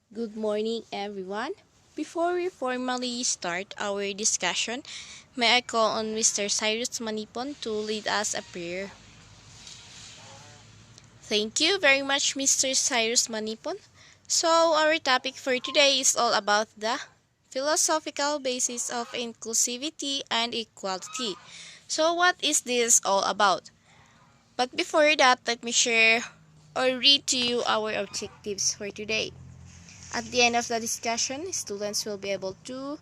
Good morning, everyone. Before we formally start our discussion, may I call on Mr. Cyrus Manipon to lead us a prayer? Thank you very much, Mr. Cyrus Manipon. So, our topic for today is all about the philosophical basis of inclusivity and equality. So, what is this all about? But before that, let me share or read to you our objectives for today. At the end of the discussion, students will be able to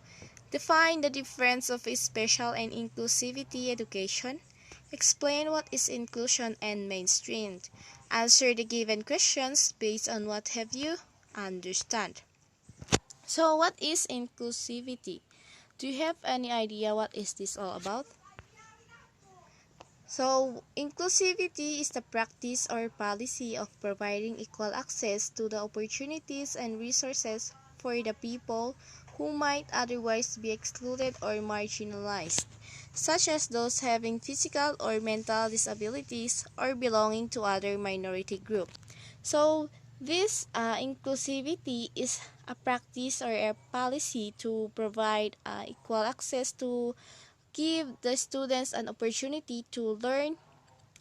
define the difference of special and inclusivity education, explain what is inclusion and mainstream, answer the given questions based on what have you understand. So what is inclusivity? Do you have any idea what is this all about? So, inclusivity is the practice or policy of providing equal access to the opportunities and resources for the people who might otherwise be excluded or marginalized, such as those having physical or mental disabilities or belonging to other minority group. So, this inclusivity is a practice or a policy to provide equal access to give the students an opportunity to learn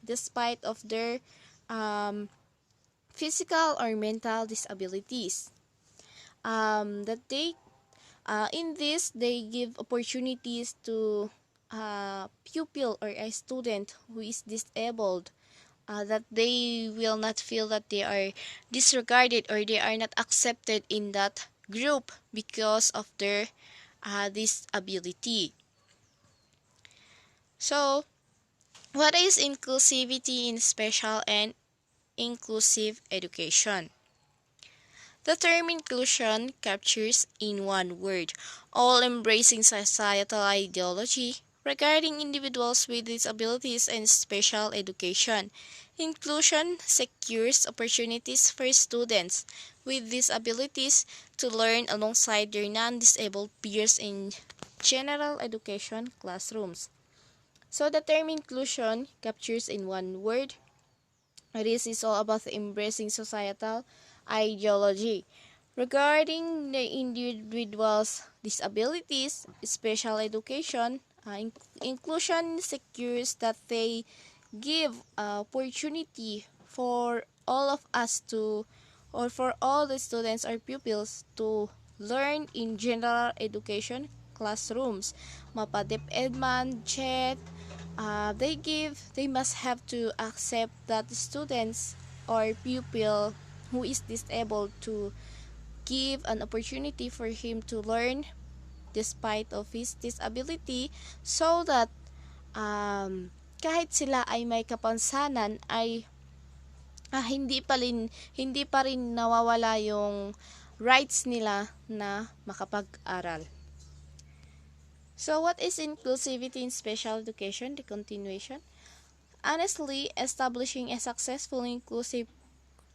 despite of their um, physical or mental disabilities. That they in this they give opportunities to a pupil or a student who is disabled, that they will not feel that they are disregarded or they are not accepted in that group because of their disability. So, what is inclusivity in special and inclusive education? The term inclusion captures in one word all embracing societal ideology regarding individuals with disabilities and special education. Inclusion secures opportunities for students with disabilities to learn alongside their non-disabled peers in general education classrooms. So the term inclusion captures in one word. This is all about embracing societal ideology regarding the individual's disabilities, special education. Inclusion secures that they give opportunity for all of us to, or for all the students or pupils to learn in general education classrooms. Mapadep man, chat, they must have to accept that the students or pupil who is disabled to give an opportunity for him to learn despite of his disability, so that kahit sila ay may kapansanan ay hindi pa rin nawawala yung rights nila na makapag-aral. So what is inclusivity in special education? The continuation. Honestly, establishing a successful inclusive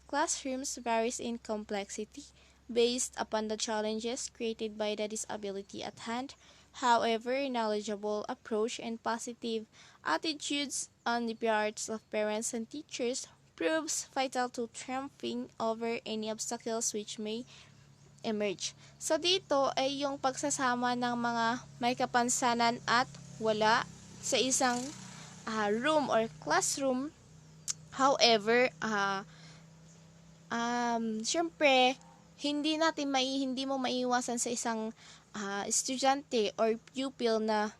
classrooms varies in complexity based upon the challenges created by the disability at hand. However, knowledgeable approach and positive attitudes on the parts of parents and teachers proves vital to triumphing over any obstacles which may emerge. So dito ay yung pagsasama ng mga may kapansanan at wala sa isang room or classroom. However, syempre, hindi mo maiiwasan sa isang estudyante or pupil na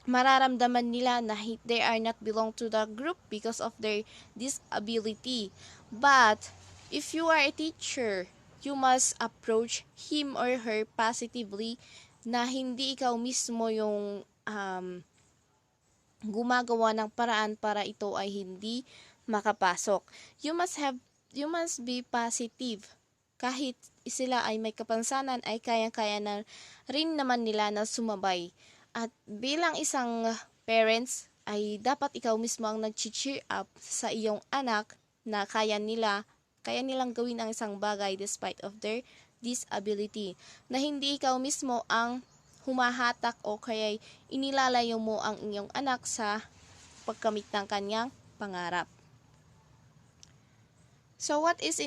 mararamdaman nila na they are not belong to the group because of their disability. But, if you are a teacher, you must approach him or her positively, na hindi ikaw mismo yung gumagawa ng paraan para ito ay hindi makapasok. You must be positive. Kahit sila ay may kapansanan, ay kayang-kaya na rin naman nila na sumabay. At bilang isang parents, ay dapat ikaw mismo ang nag-cheer up sa iyong anak na kaya nilang gawin ang isang bagay despite of their disability. Na hindi ikaw mismo ang humahatak o kaya inilalayo mo ang inyong anak sa pagkamit ng kanyang pangarap. So what is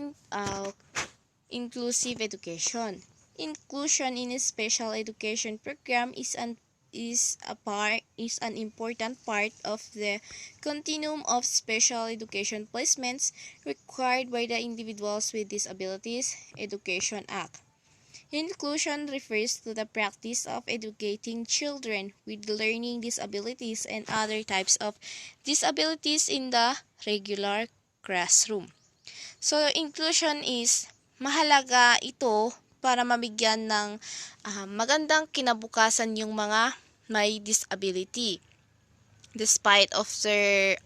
Inclusive education. Inclusion in a special education program is an important part of the continuum of special education placements required by the Individuals with Disabilities Education Act. Inclusion refers to the practice of educating children with learning disabilities and other types of disabilities in the regular classroom. So, inclusion is mahalaga ito para mabigyan ng magandang kinabukasan yung mga may disability. Despite of their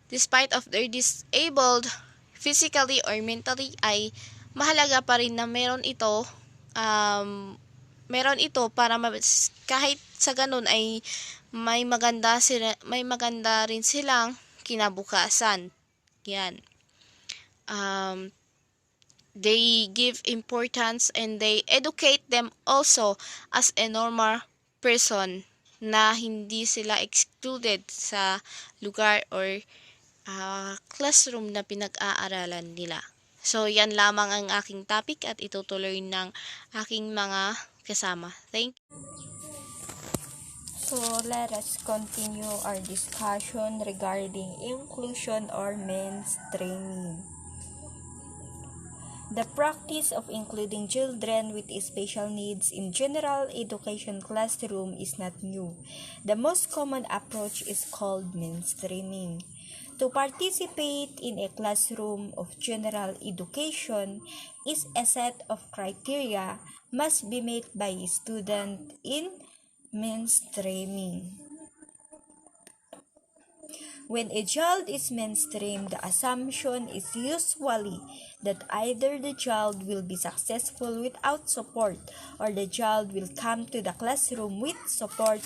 despite of their disabled physically or mentally ay mahalaga pa rin na meron ito para kahit sa ganun ay may maganda rin silang kinabukasan. Yan. They give importance and they educate them also as a normal person na hindi sila excluded sa lugar or classroom na pinag-aaralan nila. So, yan lamang ang aking topic at itutuloy ng aking mga kasama. Thank you. So, let us continue our discussion regarding inclusion or mainstreaming. The practice of including children with special needs in general education classroom is not new. The most common approach is called mainstreaming. To participate in a classroom of general education is a set of criteria must be met by a student in mainstreaming. When a child is mainstreamed, the assumption is usually that either the child will be successful without support or the child will come to the classroom with support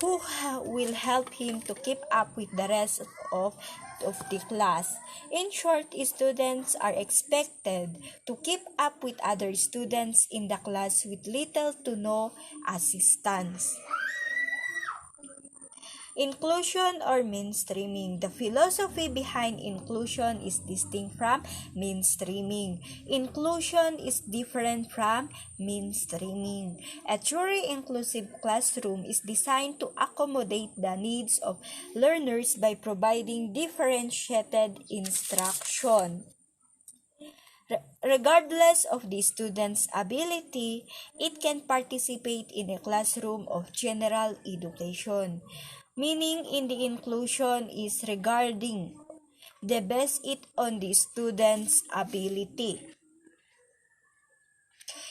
who will help him to keep up with the rest of the class. In short, students are expected to keep up with other students in the class with little to no assistance. Inclusion or mainstreaming. The philosophy behind inclusion is distinct from mainstreaming. Inclusion is different from mainstreaming. A truly inclusive classroom is designed to accommodate the needs of learners by providing differentiated instruction. Regardless of the student's ability, it can participate in a classroom of general education. Meaning in the inclusion is regarding the best it on the student's ability.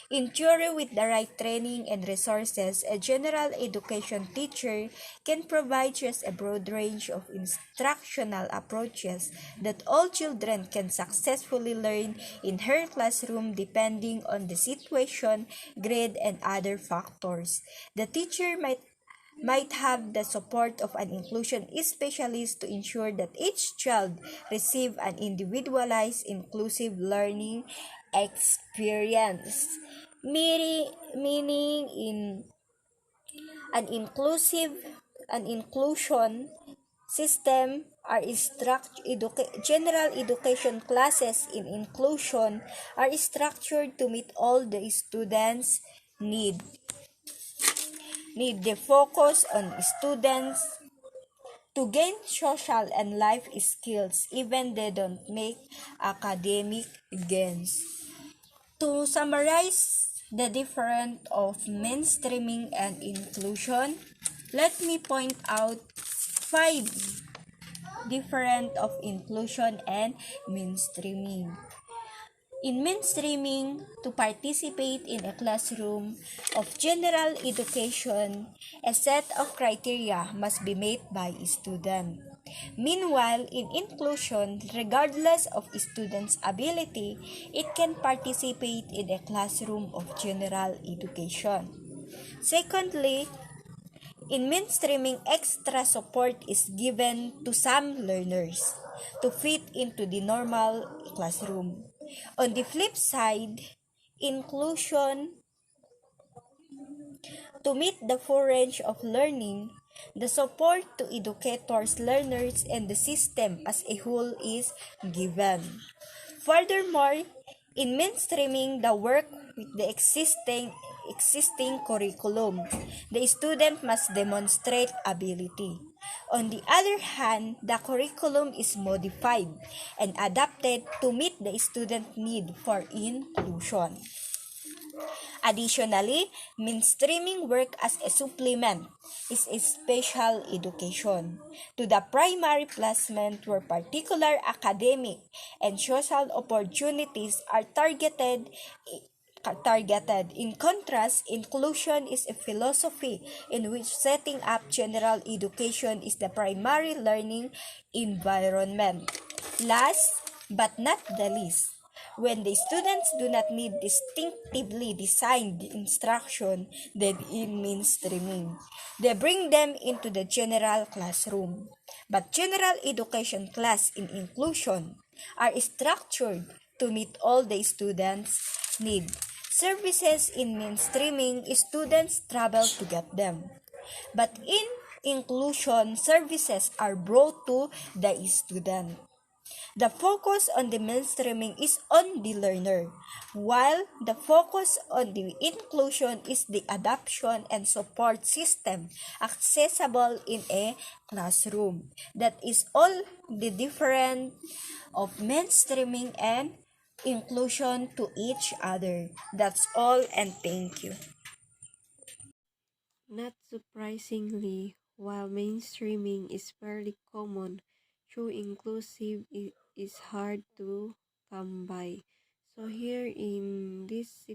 In theory, with the right training and resources, a general education teacher can provide just a broad range of instructional approaches that all children can successfully learn in her classroom depending on the situation, grade, and other factors. The teacher might have the support of an inclusion specialist to ensure that each child receive an individualized inclusive learning experience. Meaning in an inclusion system are general education classes in inclusion are structured to meet all the students' need. The focus on students to gain social and life skills even they don't make academic gains. To summarize the difference of mainstreaming and inclusion, let me point out 5 different of inclusion and mainstreaming. In mainstreaming, to participate in a classroom of general education, a set of criteria must be met by a student. Meanwhile, in inclusion, regardless of a student's ability, it can participate in a classroom of general education. Secondly, in mainstreaming, extra support is given to some learners to fit into the normal classroom. On the flip side, inclusion, to meet the full range of learning, the support to educators, learners, and the system as a whole is given. Furthermore, in mainstreaming the work with the existing curriculum, the student must demonstrate ability. On the other hand, the curriculum is modified and adapted to meet the student need for inclusion. Additionally, mainstreaming work as a supplement is a special education to the primary placement where particular academic and social opportunities are targeted. In contrast, inclusion is a philosophy in which setting up general education is the primary learning environment. Last but not the least, when the students do not need distinctively designed instruction, then in mainstreaming, they bring them into the general classroom. But general education class in inclusion are structured to meet all the students' need. Services in mainstreaming, students travel to get them. But in inclusion, services are brought to the student. The focus on the mainstreaming is on the learner, while the focus on the inclusion is the adoption and support system accessible in a classroom. That is all the difference of mainstreaming and inclusion to each other. That's all, and thank you. Not surprisingly, while mainstreaming is fairly common, true inclusive is hard to come by. So here in this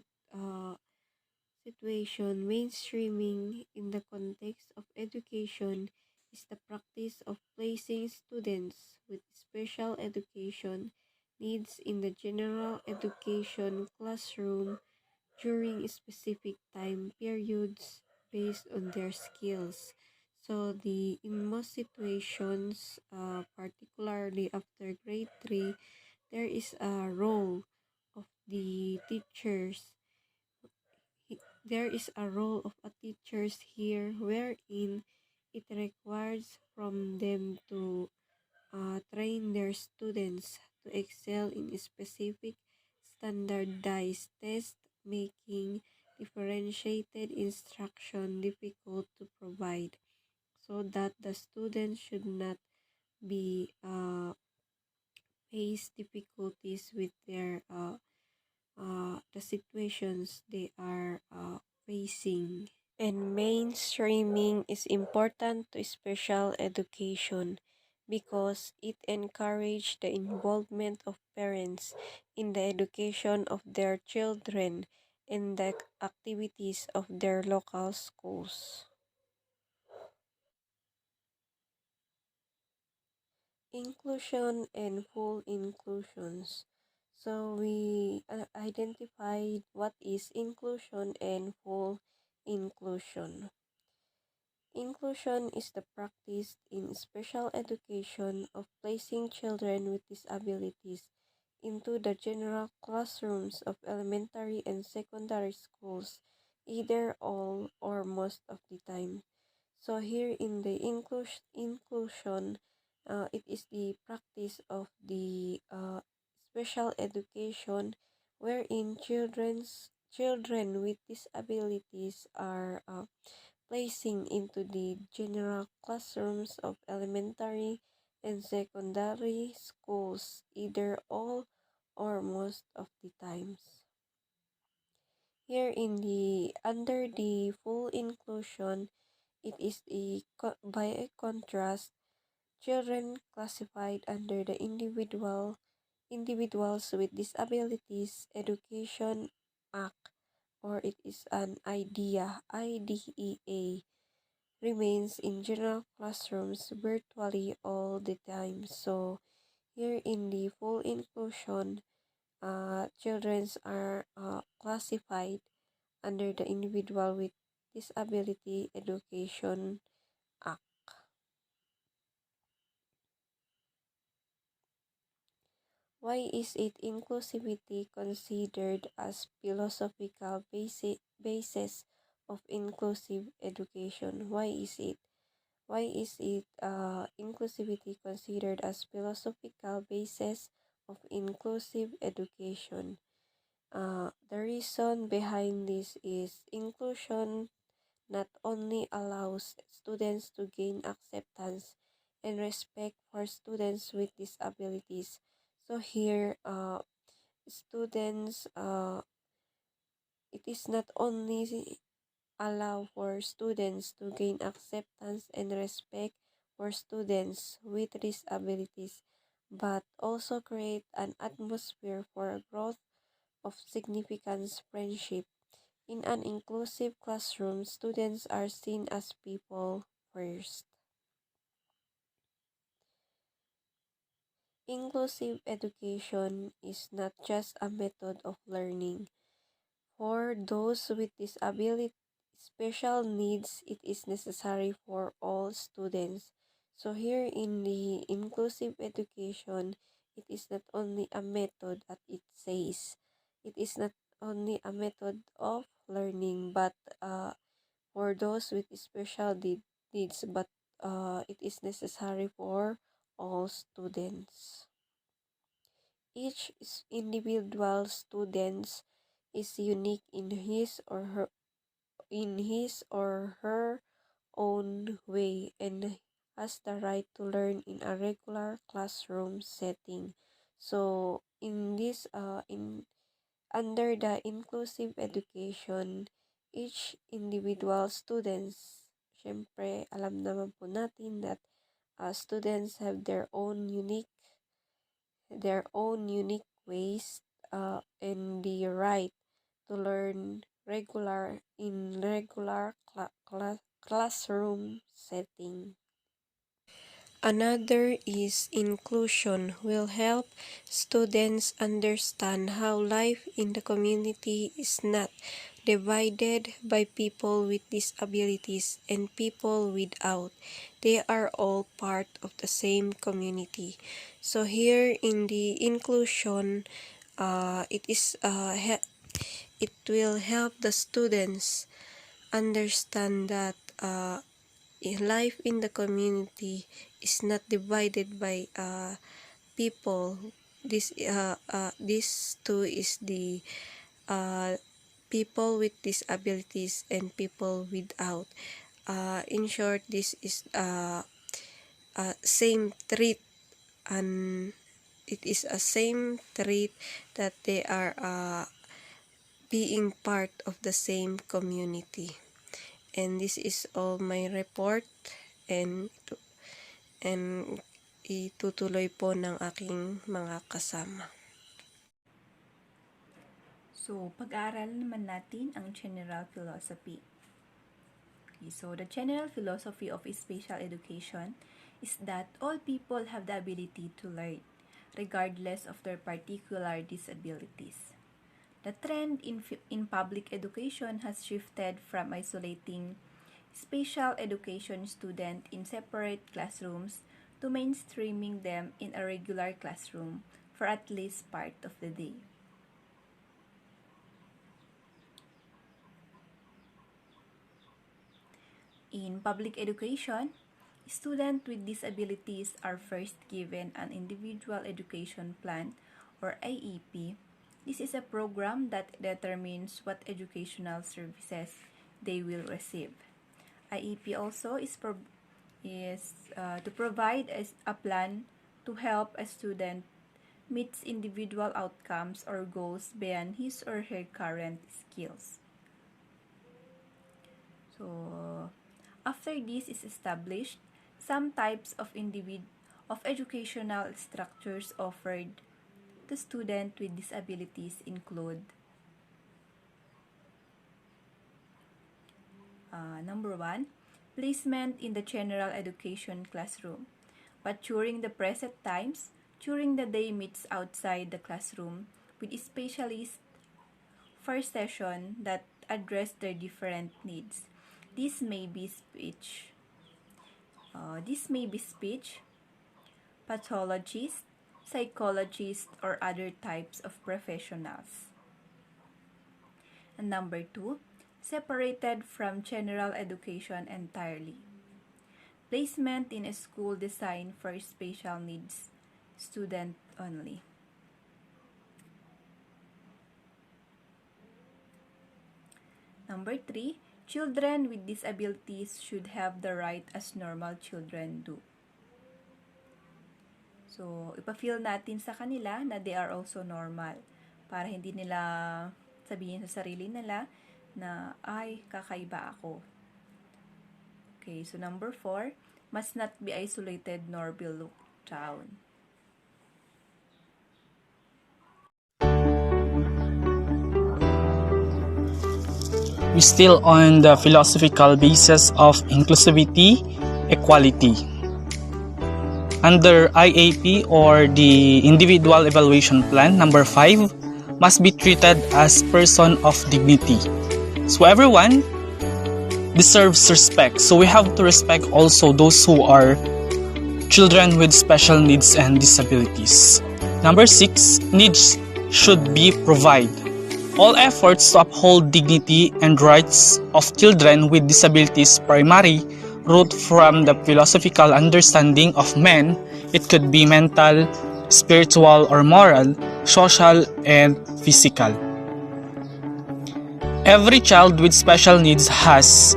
situation, mainstreaming in the context of education is the practice of placing students with special education needs in the general education classroom during specific time periods based on their skills. So the in most situations, particularly after grade 3, there is a role of the teachers. There is a role of a teachers here wherein it requires from them to train their students to excel in specific standardized tests, making differentiated instruction difficult to provide, so that the students should not be face difficulties with their the situations they are facing. And mainstreaming is important to special education because it encourages the involvement of parents in the education of their children and the activities of their local schools. Inclusion and full inclusions. So we identified what is inclusion and full inclusion. Inclusion is the practice in special education of placing children with disabilities into the general classrooms of elementary and secondary schools, either all or most of the time. So here in the inclusion, it is the practice of the special education wherein children with disabilities are placing into the general classrooms of elementary and secondary schools, either all or most of the times. Here in the under the full inclusion, it is by a contrast, children classified under the Individuals with Disabilities Education Act, or it is an IDEA, remains in general classrooms virtually all the time. So here in the full inclusion, children are classified under the Individual with Disability Education Act. Why is it inclusivity considered as philosophical basis of inclusive education? Why is it inclusivity considered as philosophical basis of inclusive education. The reason behind this is inclusion not only allows students to gain acceptance and respect for students with disabilities. So here, students, it is not only allow for students to gain acceptance and respect for students with disabilities, but also create an atmosphere for growth of significance friendship. In an inclusive classroom, students are seen as people first. Inclusive education is not just a method of learning. For those with disability special needs, it is necessary for all students. So here in the inclusive education, it is not only a method as it says. It is not only a method of learning, but for those with special needs, but it is necessary for all students. Each individual student is unique in his or her own way and has the right to learn in a regular classroom setting. So in this in under the inclusive education, each individual students, syempre alam naman po natin that students have their own unique ways and the right to learn regular classroom setting. Another is inclusion will help students understand how life in the community is not divided by people with disabilities and people without. They are all part of the same community. So here in the inclusion, it will help the students understand that life in the community is not divided by people. This too is the uh, people with disabilities and people without. In short, this is same treat, and it is a same treat that they are being part of the same community. And this is all my report, and and itutuloy po ng aking mga kasama. So, pag-aaral naman natin ang general philosophy. Okay, so, the general philosophy of special education is that all people have the ability to learn, regardless of their particular disabilities. The trend in public education has shifted from isolating special education students in separate classrooms to mainstreaming them in a regular classroom for at least part of the day. In public education, students with disabilities are first given an individual education plan or IEP. This is a program that determines what educational services they will receive. IEP also is to provide a plan to help a student meet individual outcomes or goals beyond his or her current skills. So, after this is established, some types of educational structures offered to students with disabilities include number 1, placement in the general education classroom. But during the present times, during the day meets outside the classroom with specialists for session that address their different needs. This may be speech, pathologists, psychologists, or other types of professionals. And number 2, separated from general education entirely. Placement in a school designed for special needs student only. Number 3, children with disabilities should have the right as normal children do. So, ipafeel natin sa kanila na they are also normal para hindi nila sabihin sa sarili nila na, ay, kakaiba ako. Okay, so number 4, must not be isolated nor be looked down. We still on the philosophical basis of inclusivity, equality. Under IAP or the Individual Evaluation Plan, number 5, must be treated as person of dignity. So everyone deserves respect. So we have to respect also those who are children with special needs and disabilities. Number 6, needs should be provided. All efforts to uphold dignity and rights of children with disabilities primary root from the philosophical understanding of men. It could be mental, spiritual or moral, social, and physical. Every child with special needs has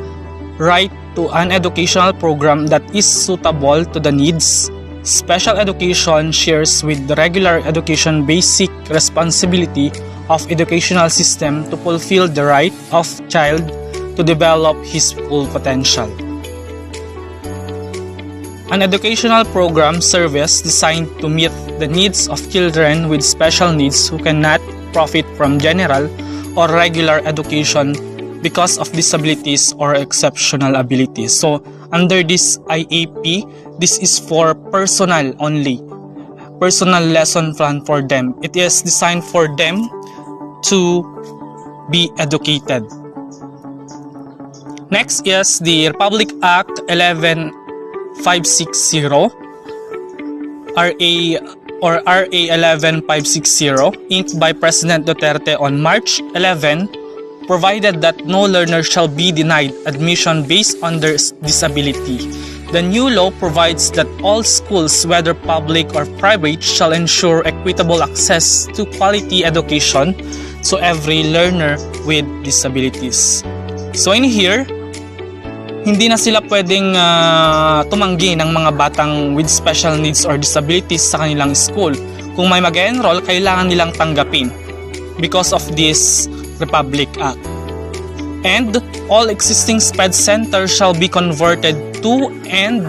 right to an educational program that is suitable to the needs. Special education shares with the regular education basic responsibility of educational system to fulfill the right of child to develop his full potential. An educational program service designed to meet the needs of children with special needs who cannot profit from general or regular education because of disabilities or exceptional abilities. So, under this IAP, this is for personal only. Personal lesson plan for them. It is designed for them to be educated. Next is the Republic Act 11560, RA or RA 11560, inked by President Duterte on March 11, provided that no learner shall be denied admission based on their disability. The new law provides that all schools, whether public or private, shall ensure equitable access to quality education to every learner with disabilities. So in here, hindi na sila pwedeng tumanggi ng mga batang with special needs or disabilities sa kanilang school. Kung may mag-enroll, kailangan nilang tanggapin because of this Republic Act. And all existing SPED centers shall be converted to and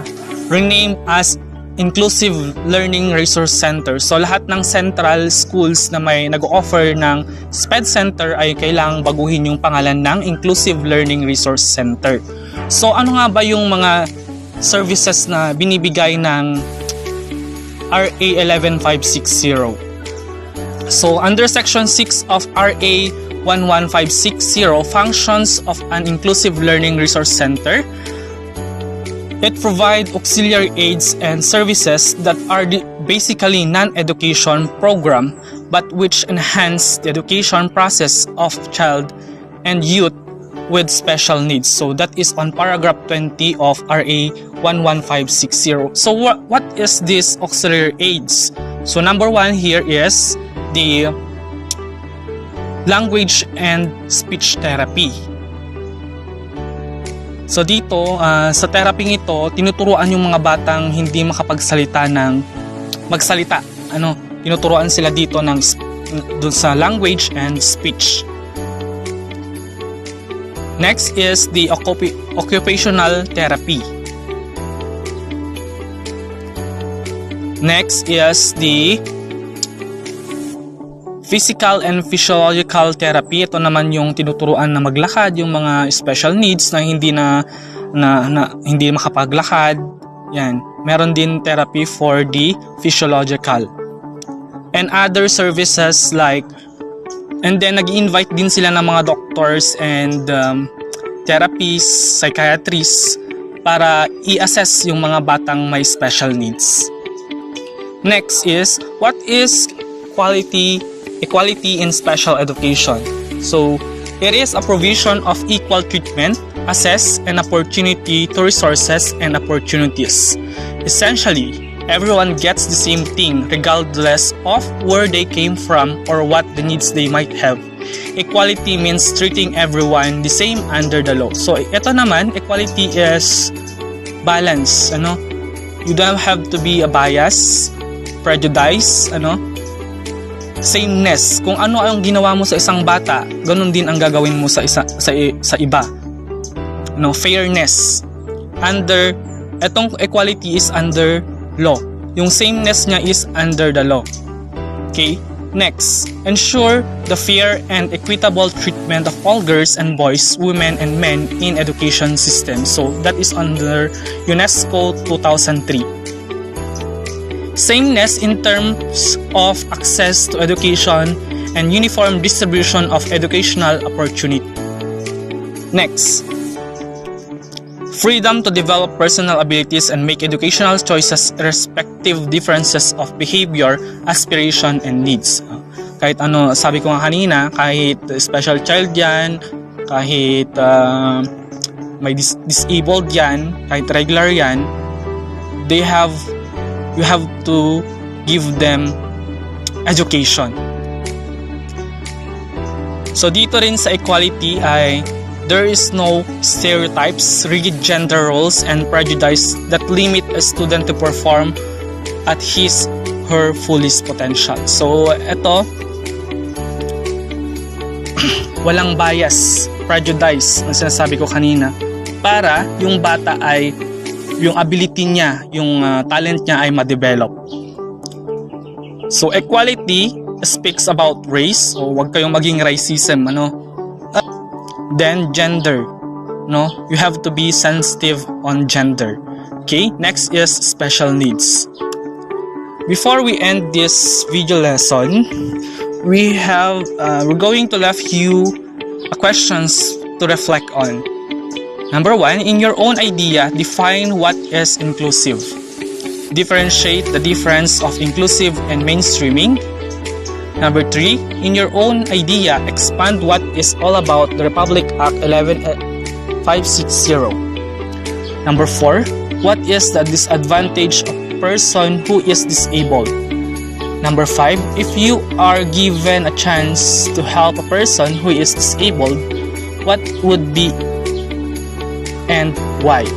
renamed as Inclusive Learning Resource Center. So lahat ng central schools na may nag-offer ng SPED center ay kailangang baguhin yung pangalan ng Inclusive Learning Resource Center. So ano nga ba yung mga services na binibigay ng RA 11560? So under Section 6 of RA 11560, functions of an Inclusive Learning Resource Center, it provides auxiliary aids and services that are basically non-education program but which enhance the education process of child and youth with special needs. So that is on paragraph 20 of RA 11560. So what is this auxiliary aids? So number 1 here is the language and speech therapy. So dito, sa therapy ito, tinuturuan yung mga batang hindi makapagsalita ng magsalita. Tinuturuan sila dito dun sa language and speech. Next is the occupational therapy. Next is the physical and physiological therapy. Ito naman yung tinuturuan na maglakad, yung mga special needs na hindi makapaglakad. Yan. Meron din therapy for the physiological. And other services and then nag-invite din sila ng mga doctors and therapists, psychiatrists para i-assess yung mga batang may special needs. Next is, what is equality in special education? So, it is a provision of equal treatment, access, and opportunity to resources and opportunities. Essentially, Everyone gets the same thing regardless of where they came from or what the needs they might have. Equality means treating everyone the same under the law. So ito naman, equality is balance, You don't have to be a bias, prejudice, sameness. Kung ano ang ginawa mo sa isang bata, ganun din ang gagawin mo sa iba. Fairness. Etong equality is under law. Yung sameness niya is under the law. Okay? Next, ensure the fair and equitable treatment of all girls and boys, women and men in education system. So that is under UNESCO 2003. Sameness in terms of access to education and uniform distribution of educational opportunity. Next, freedom to develop personal abilities and make educational choices respective differences of behavior, aspiration, and needs. Kahit sabi ko nga kanina, kahit special child yan, kahit may disabled yan, kahit regular yan, you have to give them education. So dito rin sa equality ay there is no stereotypes, rigid gender roles, and prejudice that limit a student to perform at her fullest potential. So, ito, walang bias, prejudice, ang sinasabi ko kanina, para yung bata ay, yung ability niya, yung talent niya ay ma-develop. So, equality speaks about race, so wag kayong maging racism, Then gender, you have to be sensitive on gender. Okay, next is special needs. Before we end this video lesson, we're going to leave you questions to reflect on. Number 1, in your own idea, define what is inclusive. Differentiate the difference of inclusive and mainstreaming. Number 3, in your own idea, expand what is all about the Republic Act 11560. Number 4, what is the disadvantage of a person who is disabled? Number 5, if you are given a chance to help a person who is disabled, what would be and why?